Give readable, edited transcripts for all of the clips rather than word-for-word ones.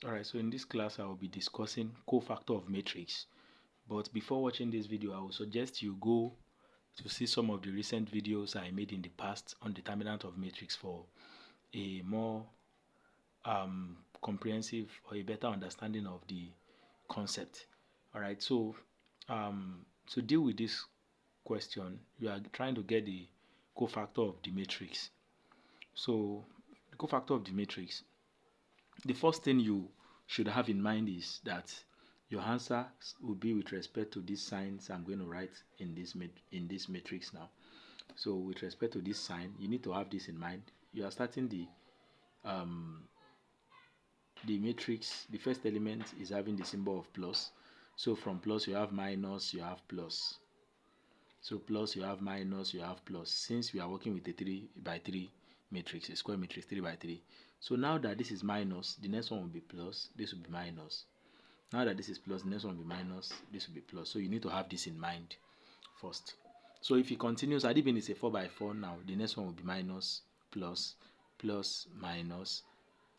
Alright, so in this class I will be discussing cofactor of matrix. But before watching this video, I will suggest you go to see some of the recent videos I made in the past on determinant of matrix for a more comprehensive or a better understanding of the concept. Alright, so to deal with this question, you are trying to get the cofactor of the matrix. So the cofactor of the matrix, the first thing you should have in mind is that your answer will be with respect to these signs I'm going to write in this matrix now. So with respect to this sign, you need to have this in mind. You are starting the matrix. The first element is having the symbol of plus. So from plus you have minus, you have plus. So plus you have minus, you have plus. Since we are working with a 3 by 3 matrix, a square matrix 3 by 3. So now that this is minus, the next one will be plus, this will be minus. Now that this is plus, the next one will be minus, this will be plus. So you need to have this in mind first. So if it continues, had it been it's a 4 by 4 now, the next one will be minus, plus, plus, minus,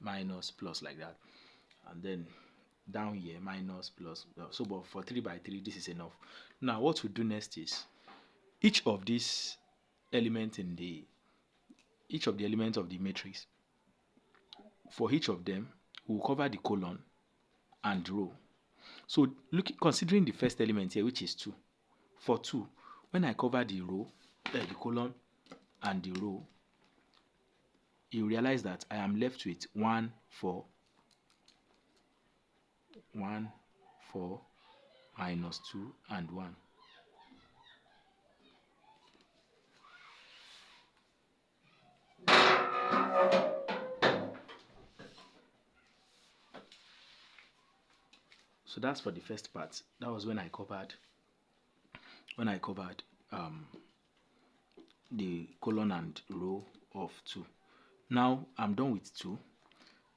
minus, plus, like that. And then down here, minus, plus. So but for 3 by 3, this is enough. Now what we'll do next is, each of these elements of the elements of the matrix, for each of them, we'll cover the column and row. So considering the first element here, which is 2, for 2, when I cover the row, the column and the row, you realize that I am left with 1, 4, 1, 4, minus 2, and 1. So that's for the first part. That was when I covered the column and row of 2. Now I'm done with 2.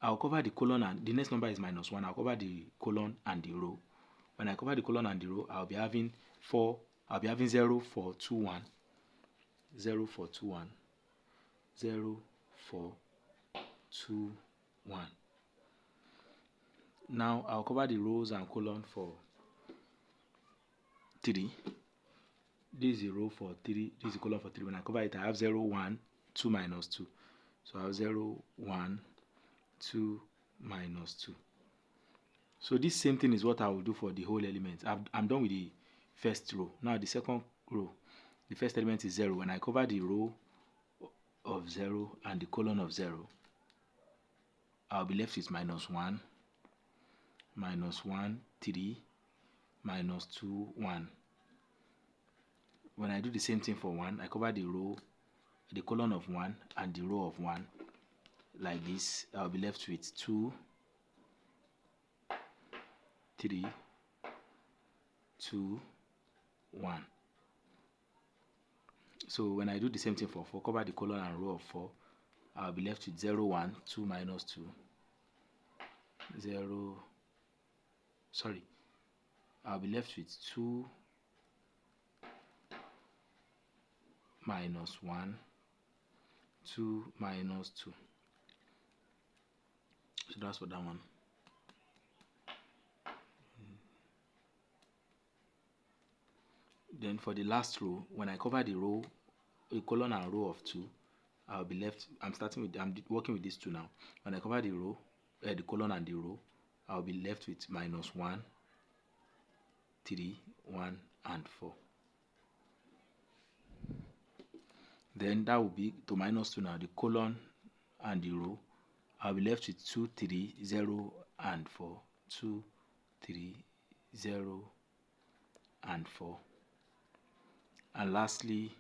I'll cover the column, and the next number is minus 1. I'll cover the column and the row. When I cover the column and the row, I'll be having 0, 4, 2, 1, 0, 4, 2, 1, 0, 4, 2, 1. Now I'll cover the rows and column for 3. This is a row for 3, this is a column for 3. When I cover it, I have 0, 1, 2, minus 2. So I have 0, 1, 2, minus 2. So this same thing is what I will do for the whole element. I'm done with the first row. Now the second row, the first element is 0. When I cover the row of 0 and the column of 0, I'll be left with minus 1, minus 1, 3, minus 2, 1. When I do the same thing for 1, I cover the row, the column of 1 and the row of 1 like this. I'll be left with 2, 3, 2, 1. So when I do the same thing for 4, cover the column and row of 4, I'll be left with 0, 1, 2, minus 2, 0, sorry, I'll be left with 2, minus 1, 2, minus 2. So that's for that one. Then for the last row, when I cover the row, a column and row of 2, I'll be left, I'm working with these 2 now. When I cover the row, the column and the row, I'll be left with minus 1, 3, 1, and 4. Then that will be to minus 2 now, the column and the row. I'll be left with 2, 3, 0, and 4. 2, 3, 0, and 4. And lastly,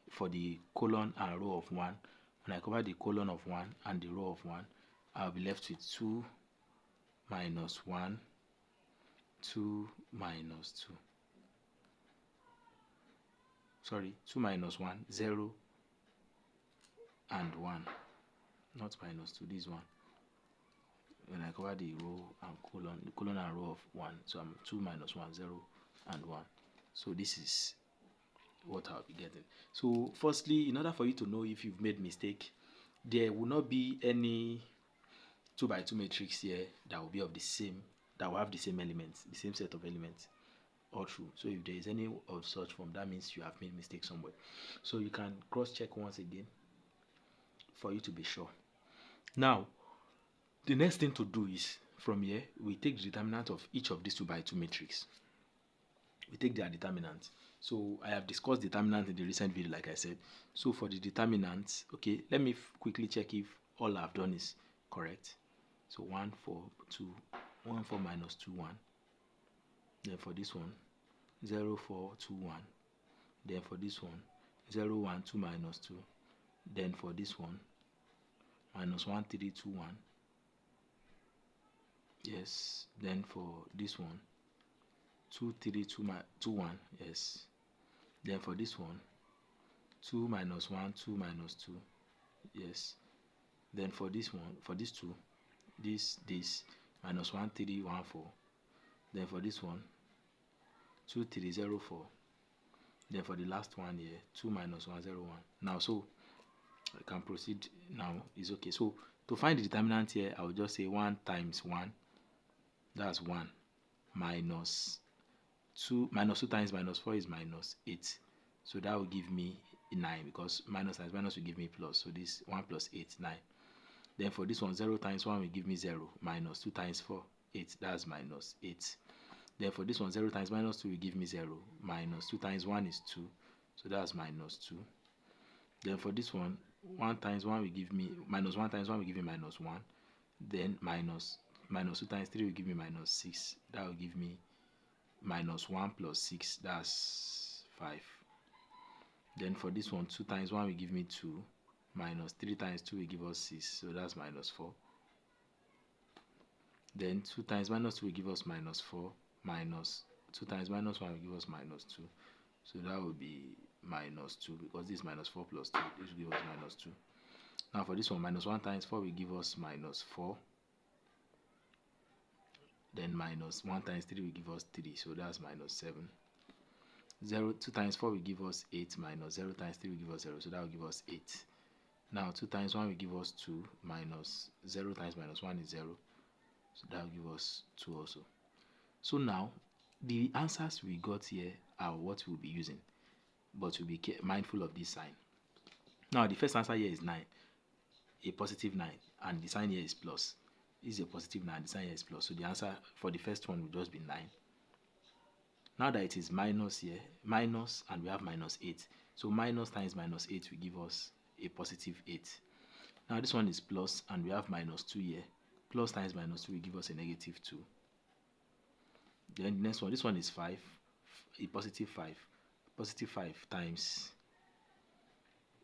for the column and row of 1, when I cover the column of 1 and the row of 1, I'll be left with 2, minus 1, 2, minus 2. Sorry, 2 minus 1, 0, and 1. Not minus 2, this one. When I cover the row and column, the column and row of 1, so I'm 2 minus 1, 0, and 1. So this is what I'll be getting. So firstly, in order for you to know if you've made mistake, there will not be any 2 by 2 matrix here that will be of the same, that will have the same elements, the same set of elements all through. So if there is any of such form, that means you have made mistake somewhere. So you can cross check once again for you to be sure. Now the next thing to do is, from here we take the determinant of each of these 2 by 2 matrix. We take their determinant. So I have discussed determinant in the recent video, like I said. So for the determinant, okay, let me quickly check if all I've done is correct. So 1 4 2 1 4 minus 2 1. Then for this one 0 4 2 1. Then for this one 0 1 2 minus 2. Then for this one minus 1 3 2 1. Yes. Then for this one 2 3 2 1. Yes. Then for this one 2 minus 1 2 minus 2. Yes. Then for this one, for these two, this minus 1 3 1 4. Then for this one 2 3 0 4. Then for the last one here 2 minus 1 0 1. Now so I can proceed now. It's okay. So to find the determinant here, I will just say 1 times 1, that's 1, minus 2 times minus 4 is minus 8. So that will give me 9, because minus times minus will give me plus. So this 1 plus 8, 9. Then for this one 0 times 1 will give me 0, minus 2 times 4, 8, that's minus 8. Then for this one 0 times minus 2 will give me 0, minus 2 times 1 is 2, so that's minus 2. Then for this one 1 times 1 will give me minus 1 times 1 will give me minus 1. Then minus 2 times 3 will give me minus 6. That will give me minus 1 plus 6, that's 5. Then for this one 2 times 1 will give me 2, minus 3 times 2 will give us 6, so that's minus 4. Then 2 times minus 2 will give us minus 4, minus 2 times minus 1 will give us minus 2. So that will be minus 2, because this is minus 4 plus 2, this will give us minus 2. Now for this one, minus 1 times 4 will give us minus 4. Then minus 1 times 3 will give us 3, so that's minus 7. 2 times 4 will give us 8, minus 0 times 3 will give us 0, so that will give us 8. Now 2 times 1 will give us 2, minus 0 times minus 1 is 0, so that will give us 2 also. So now the answers we got here are what we'll be using, but we'll be mindful of this sign. Now the first answer here is 9, a positive 9, and the sign here is plus. This is a positive 9, the sign here is plus, so the answer for the first one will just be 9. Now that it is minus here, minus, and we have minus 8, so minus times minus 8 will give us a positive 8. Now this one is plus, and we have minus 2 here. Plus times minus 2 will give us a negative 2. Then the next one, this one is 5, a positive 5. Positive 5 times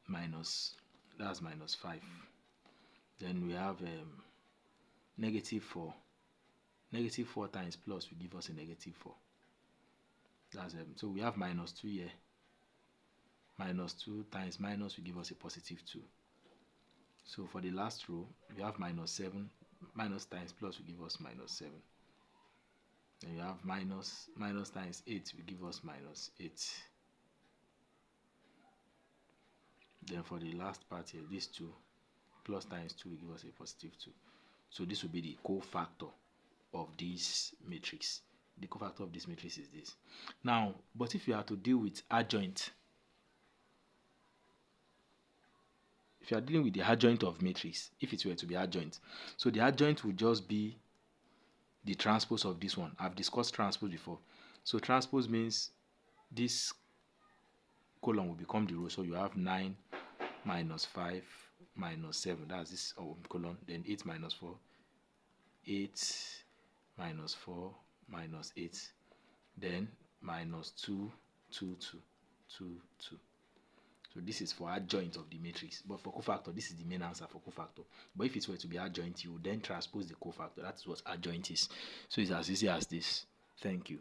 minus, that's minus 5. Then we have negative 4. Negative 4 times plus will give us a negative 4. That's so we have minus 2 here. Minus 2 times minus will give us a positive 2. So for the last row, we have minus 7. Minus times plus will give us minus 7. Then you have minus times 8 will give us minus 8. Then for the last part here, these 2, plus times 2 will give us a positive 2. So this will be the cofactor of this matrix. The cofactor of this matrix is this. Now, but if you are to deal with adjoint, if you are dealing with the adjoint of matrix, if it were to be adjoint, so the adjoint will just be the transpose of this one. I've discussed transpose before. So transpose means this column will become the row. So you have 9 minus 5 minus 7. That's this column. Then 8 minus 4. 8 minus 4 minus 8. Then minus 2, 2, 2, 2, 2. So this is for adjoint of the matrix. But for cofactor, this is the main answer for cofactor. But if it were to be adjoint, you would then transpose the cofactor. That's what adjoint is. So it's as easy as this. Thank you.